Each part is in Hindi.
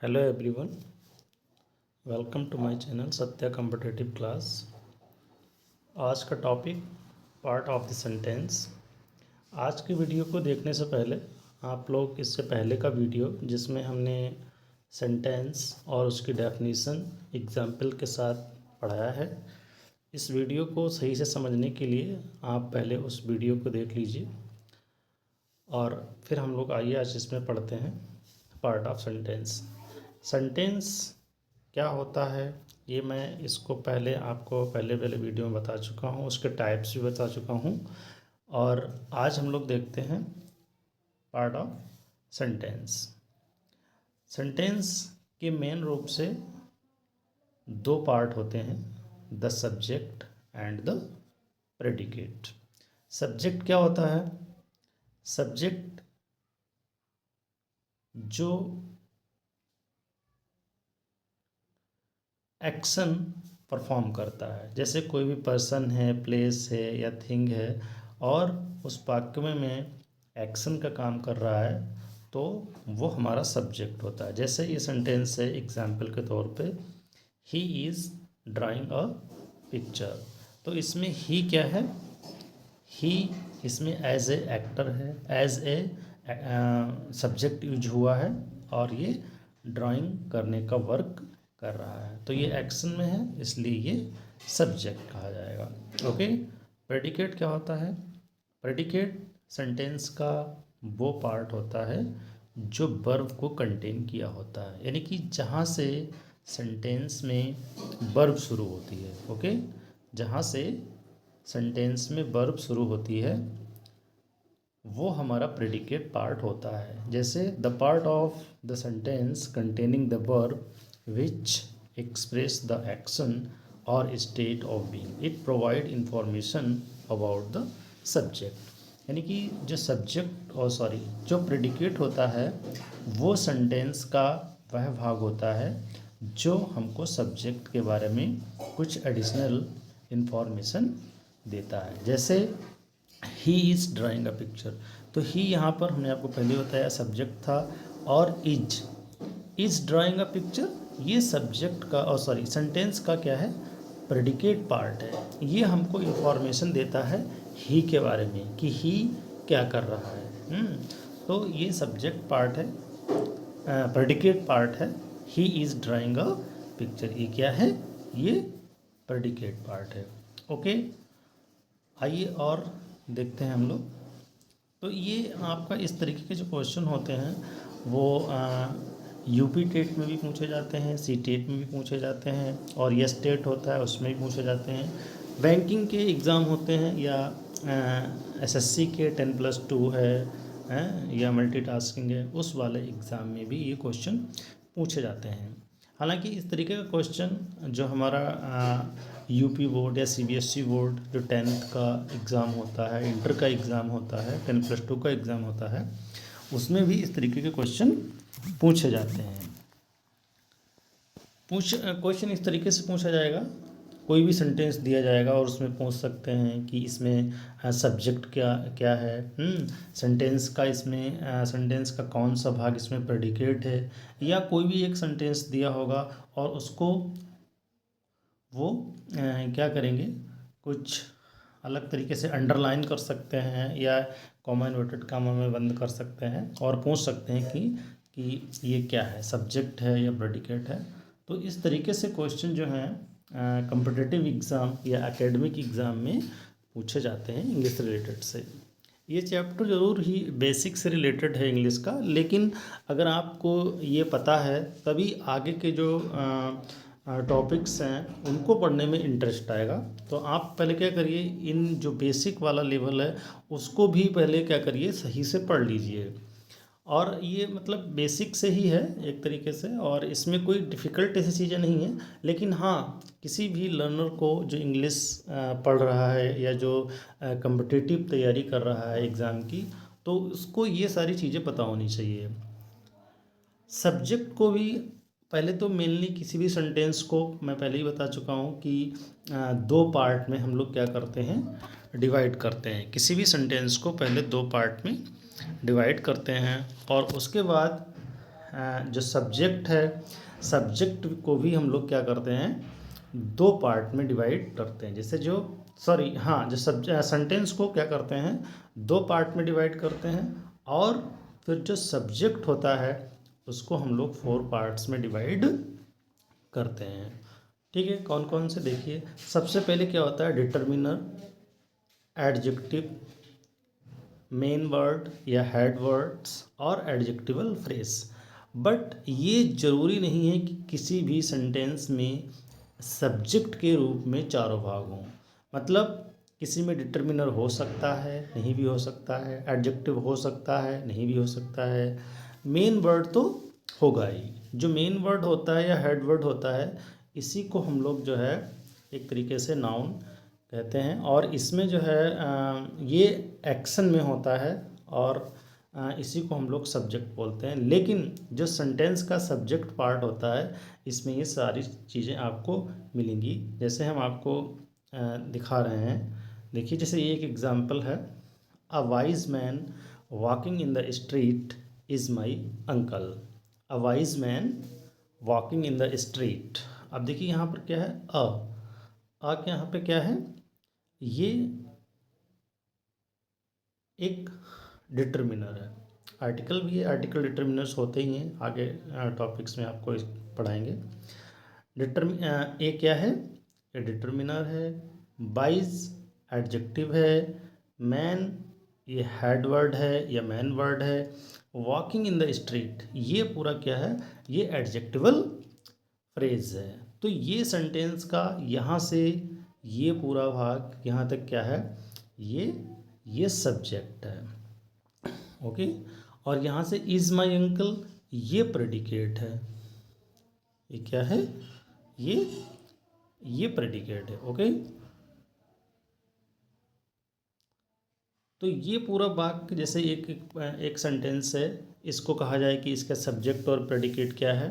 Hello everyone, welcome to my channel Satya competitive class. आज का topic part of the sentence. आज की वीडियो को देखने से पहले आप लोग इससे पहले का वीडियो जिसमें हमने सेंटेंस और उसकी डेफिनेशन एग्जाम्पल के साथ पढ़ाया है, इस वीडियो को सही से समझने के लिए आप पहले उस वीडियो को देख लीजिए और फिर हम लोग आइए आज इसमें पढ़ते हैं पार्ट ऑफ सेंटेंस। सेंटेंस क्या होता है ये मैं इसको पहले आपको पहले वीडियो में बता चुका हूँ, उसके टाइप्स भी बता चुका हूँ। और आज हम लोग देखते हैं पार्ट ऑफ सेंटेंस। सेंटेंस के मेन रूप से दो पार्ट होते हैं, the subject and the predicate. Subject क्या होता है? सब्जेक्ट जो एक्शन परफॉर्म करता है, जैसे कोई भी पर्सन है, प्लेस है या थिंग है और उस वाक्य में एक्शन का काम कर रहा है तो वो हमारा सब्जेक्ट होता है। जैसे ये सेंटेंस है एग्जाम्पल के तौर पे, he is drawing a picture. तो इसमें ही क्या है? ही इसमें एज ए एक्टर है, एज ए सब्जेक्ट यूज हुआ है और ये ड्राइंग करने का वर्क कर रहा है, तो ये एक्शन में है इसलिए ये सब्जेक्ट कहा जाएगा। ओके। प्रेडिकेट क्या होता है? प्रेडिकेट सेंटेंस का वो पार्ट होता है जो वर्ब को कंटेन किया होता है, यानी कि जहाँ से सेंटेंस में वर्ब शुरू होती है। ओके, जहाँ से सेंटेंस में वर्ब शुरू होती है वो हमारा प्रेडिकेट पार्ट होता है। जैसे the part of the sentence containing the verb which express the action or state of being, it provide information about the subject। यानी कि जो सब्जेक्ट और जो प्रेडिकेट होता है वो सेंटेंस का वह भाग होता है जो हमको सब्जेक्ट के बारे में कुछ एडिशनल इंफॉर्मेशन देता है। जैसे he is drawing a picture, तो ही यहाँ पर हमने आपको पहले बताया सब्जेक्ट था, और इज़ ड्राइंग अ पिक्चर ये सब्जेक्ट का और सेंटेंस का क्या है? प्रेडिकेट पार्ट है। ये हमको इन्फॉर्मेशन देता है ही के बारे में कि ही क्या कर रहा है। तो ये सब्जेक्ट पार्ट है, प्रेडिकेट पार्ट है। He is drawing a picture, ये क्या है? ये प्रेडिकेट पार्ट है। ओके, आइए और देखते हैं हम लोग। तो ये आपका इस तरीके के जो क्वेश्चन होते हैं वो यूपी टेट में भी पूछे जाते हैं, सी टेट में भी पूछे जाते हैं, और यस टेट होता है उसमें भी पूछे जाते हैं। बैंकिंग के एग्ज़ाम होते हैं या एसएससी के 10+2 है या मल्टीटास्किंग है, उस वाले एग्ज़ाम में भी ये क्वेश्चन पूछे जाते हैं। हालांकि इस तरीके का क्वेश्चन जो हमारा यूपी बोर्ड या सीबीएसई बोर्ड जो 10th का एग्ज़ाम होता है, इंटर का एग्ज़ाम होता है, 10+2 का एग्ज़ाम होता है, उसमें भी इस तरीके के क्वेश्चन पूछे जाते हैं। क्वेश्चन इस तरीके से पूछा जाएगा, कोई भी सेंटेंस दिया जाएगा और उसमें पूछ सकते हैं कि इसमें सब्जेक्ट क्या क्या है, सेंटेंस का इसमें सेंटेंस का कौन सा भाग इसमें प्रेडिकेट है, या कोई भी एक सेंटेंस दिया होगा और उसको वो क्या करेंगे, कुछ अलग तरीके से अंडरलाइन कर सकते हैं या कॉमा इन्वर्टेड कॉमा में बंद कर सकते हैं और पूछ सकते हैं कि ये क्या है, सब्जेक्ट है या प्रेडिकेट है। तो इस तरीके से क्वेश्चन जो हैं कॉम्पिटिटिव एग्ज़ाम या एकेडमिक एग्ज़ाम में पूछे जाते हैं इंग्लिश रिलेटेड से। ये चैप्टर ज़रूर ही बेसिक से रिलेटेड है इंग्लिश का, लेकिन अगर आपको ये पता है तभी आगे के जो टॉपिक्स हैं उनको पढ़ने में इंटरेस्ट आएगा। तो आप पहले क्या करिए, इन जो बेसिक वाला लेवल है उसको भी पहले क्या करिए, सही से पढ़ लीजिए। और ये मतलब बेसिक से ही है एक तरीके से, और इसमें कोई डिफ़िकल्ट ऐसी चीज़ें नहीं है। लेकिन हाँ, किसी भी लर्नर को जो इंग्लिश पढ़ रहा है या जो कम्पिटिटिव तैयारी कर रहा है एग्ज़ाम की, तो उसको ये सारी चीज़ें पता होनी चाहिए। सब्जेक्ट को भी पहले तो मेनली किसी भी सेंटेंस को मैं पहले ही बता चुका हूँ कि दो पार्ट में हम लोग क्या करते हैं, डिवाइड करते हैं। किसी भी सेंटेंस को पहले दो पार्ट में डिवाइड करते हैं और उसके बाद जो सब्जेक्ट है, सब्जेक्ट को भी हम लोग क्या करते हैं, दो पार्ट में डिवाइड करते हैं। जैसे जो जो सेंटेंस को क्या करते हैं, दो पार्ट में डिवाइड करते हैं, और फिर जो सब्जेक्ट होता है उसको हम लोग 4 पार्ट्स में डिवाइड करते हैं। ठीक है, कौन कौन से देखिए। सबसे पहले क्या होता है, डिटर्मिनर, एडजेक्टिव, मेन वर्ड या हेड वर्ड्स और एडजेक्टिवल फ्रेज। बट ये ज़रूरी नहीं है कि किसी भी सेंटेंस में सब्जेक्ट के रूप में चारों भाग हों। मतलब किसी में डिटर्मिनर हो सकता है, नहीं भी हो सकता है, एडजेक्टिव हो सकता है, नहीं भी हो सकता है, मेन वर्ड तो होगा ही। जो मेन वर्ड होता है या हेड वर्ड होता है, इसी को हम लोग जो है एक तरीके से नाउन कहते हैं। और इसमें जो है ये एक्शन में होता है, और इसी को हम लोग सब्जेक्ट बोलते हैं। लेकिन जो सेंटेंस का सब्जेक्ट पार्ट होता है, इसमें ये सारी चीज़ें आपको मिलेंगी। जैसे हम आपको दिखा रहे हैं, देखिए जैसे ये एक एग्जांपल है, a wise man walking in the street is my uncle. A wise man walking in the street. अब देखिए यहाँ पर क्या है, के यहाँ पे क्या है, ये एक डिटर्मिनर है। आर्टिकल भी है, आर्टिकल डिटर्मिनर्स होते ही हैं, आगे टॉपिक्स में आपको पढ़ाएंगे। ये क्या है, ये डिटर्मिनर है, बाइज एडजेक्टिव है, मैन ये हेड वर्ड है या मैन वर्ड है, वॉकिंग इन द स्ट्रीट ये पूरा क्या है, ये एडजेक्टिवल फ्रेज है। तो ये सेंटेंस का यहाँ से ये पूरा भाग यहाँ तक क्या है, ये सब्जेक्ट है। ओके, और यहाँ से इज़ माई अंकल ये प्रेडिकेट है। ये क्या है, ये प्रेडिकेट है। ओके, तो ये पूरा वाक्य जैसे एक सेंटेंस है, इसको कहा जाए कि इसका सब्जेक्ट और प्रेडिकेट क्या है।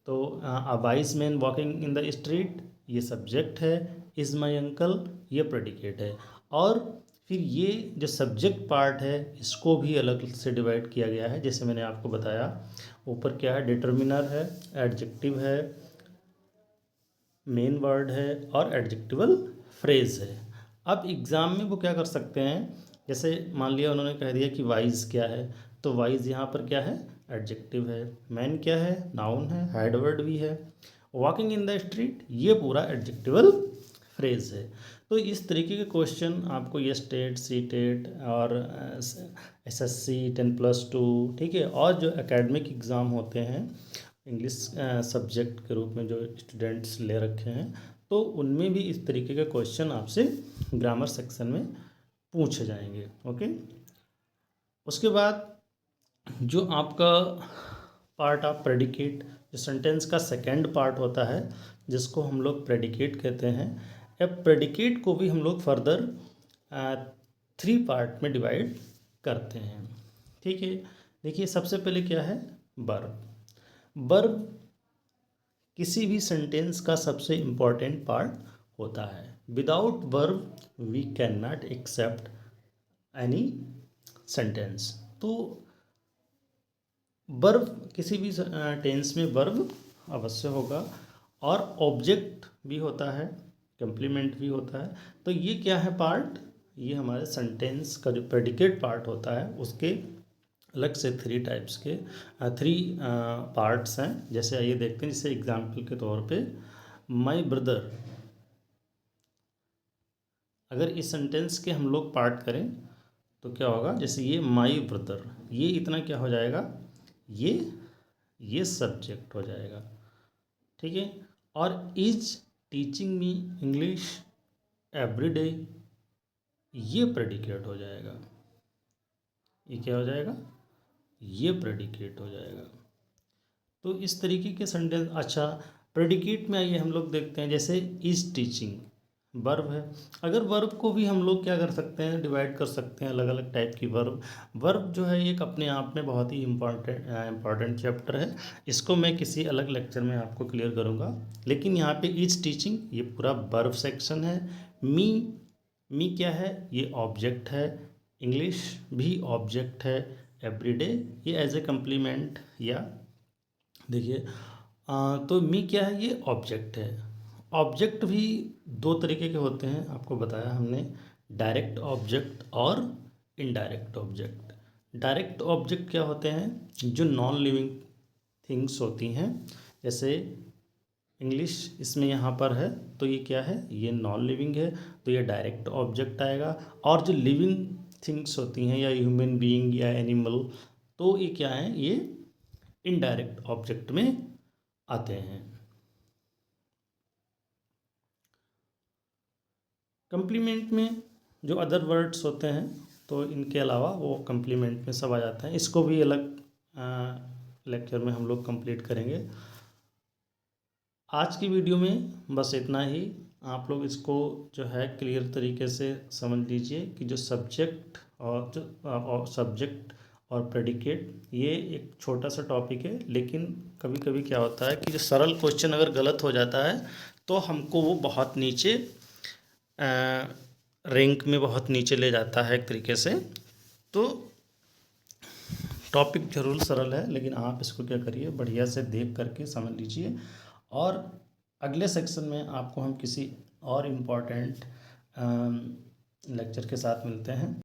तो a wise man walking in the street ये सब्जेक्ट है, इज़ माई अंकल ये प्रेडिकेट है। और फिर ये जो सब्जेक्ट पार्ट है इसको भी अलग से डिवाइड किया गया है। जैसे मैंने आपको बताया, ऊपर क्या है, डिटर्मिनर है, एडजेक्टिव है, मेन वर्ड है और एडजेक्टिवल फ्रेज है। अब एग्ज़ाम में वो क्या कर सकते हैं, जैसे मान लिया उन्होंने कह दिया कि वाइज क्या है, तो वाइज यहाँ पर क्या है, एडजेक्टिव है, मैन क्या है, नाउन है, हेड वर्ड भी है, वॉकिंग इन द स्ट्रीट ये पूरा एडजेक्टिवल फ्रेज है। तो इस तरीके के क्वेश्चन आपको ये स्टेट, सी टेट और SSC 10+2, ठीक है, और जो एकेडमिक एग्ज़ाम होते हैं इंग्लिश सब्जेक्ट के रूप में जो स्टूडेंट्स ले रखे हैं, तो उनमें भी इस तरीके के क्वेश्चन आपसे ग्रामर सेक्शन में पूछे जाएंगे। ओके, उसके बाद जो आपका पार्ट ऑफ प्रेडिकेट, जो सेंटेंस का सेकंड पार्ट होता है जिसको हम लोग प्रेडिकेट कहते हैं। अब प्रेडिकेट को भी हम लोग फर्दर 3 पार्ट में डिवाइड करते हैं। ठीक है, देखिए सबसे पहले क्या है, वर्ब। वर्ब किसी भी सेंटेंस का सबसे इम्पॉर्टेंट पार्ट होता है। Without verb we can not accept any sentence. तो वर्ब किसी भी टेंस में वर्ब अवश्य होगा, और ऑब्जेक्ट भी होता है, कंप्लीमेंट भी होता है। तो ये क्या है पार्ट, ये हमारे सेंटेंस का जो प्रेडिकेट पार्ट होता है उसके अलग से 3 टाइप्स के 3 पार्ट्स हैं। जैसे आइए देखते हैं, जैसे एग्जाम्पल के तौर पे माई ब्रदर, अगर इस सेंटेंस के हम लोग पार्ट करें तो क्या होगा, जैसे ये माई ब्रदर, ये इतना क्या हो जाएगा, ये सब्जेक्ट हो जाएगा। ठीक है, और is teaching me English every day ये प्रेडिकेट हो जाएगा। ये क्या हो जाएगा, ये प्रेडिकेट हो जाएगा। तो इस तरीके के सेंटेंस। अच्छा, प्रेडिकेट में आइए हम लोग देखते हैं, जैसे इज टीचिंग वर्ब है। अगर वर्ब को भी हम लोग क्या कर सकते हैं, डिवाइड कर सकते हैं अलग अलग टाइप की वर्ब। वर्ब जो है एक अपने आप में बहुत ही इम्पॉर्टेंट चैप्टर है, इसको मैं किसी अलग लेक्चर में आपको क्लियर करूँगा। लेकिन यहाँ पे इज टीचिंग ये पूरा वर्ब सेक्शन है। मी क्या है, ये ऑब्जेक्ट है, इंग्लिश भी ऑब्जेक्ट है, एवरीडे ये एज ए कम्प्लीमेंट या देखिए, तो मी क्या है, ये ऑब्जेक्ट है। ऑब्जेक्ट भी दो तरीके के होते हैं, आपको बताया हमने, डायरेक्ट ऑब्जेक्ट और इनडायरेक्ट ऑब्जेक्ट। डायरेक्ट ऑब्जेक्ट क्या होते हैं, जो नॉन लिविंग थिंग्स होती हैं, जैसे इंग्लिश इसमें यहाँ पर है, तो ये क्या है, ये नॉन लिविंग है, तो ये डायरेक्ट ऑब्जेक्ट आएगा। और जो लिविंग थिंग्स होती हैं, या ह्यूमन बीइंग या एनिमल, तो ये क्या है, ये इनडायरेक्ट ऑब्जेक्ट में आते हैं। कंप्लीमेंट में जो अदर वर्ड्स होते हैं, तो इनके अलावा वो कंप्लीमेंट में सब आ जाता है। इसको भी अलग लेक्चर में हम लोग कंप्लीट करेंगे। आज की वीडियो में बस इतना ही। आप लोग इसको जो है क्लियर तरीके से समझ लीजिए कि जो सब्जेक्ट और प्रेडिकेट, ये एक छोटा सा टॉपिक है, लेकिन कभी कभी क्या होता है कि जो सरल क्वेश्चन अगर गलत हो जाता है, तो हमको वो बहुत नीचे रैंक में बहुत नीचे ले जाता है एक तरीके से। तो टॉपिक जरूर सरल है, लेकिन आप इसको क्या करिए, बढ़िया से देख करके समझ लीजिए। और अगले सेक्शन में आपको हम किसी और इम्पोर्टेंट लेक्चर के साथ मिलते हैं।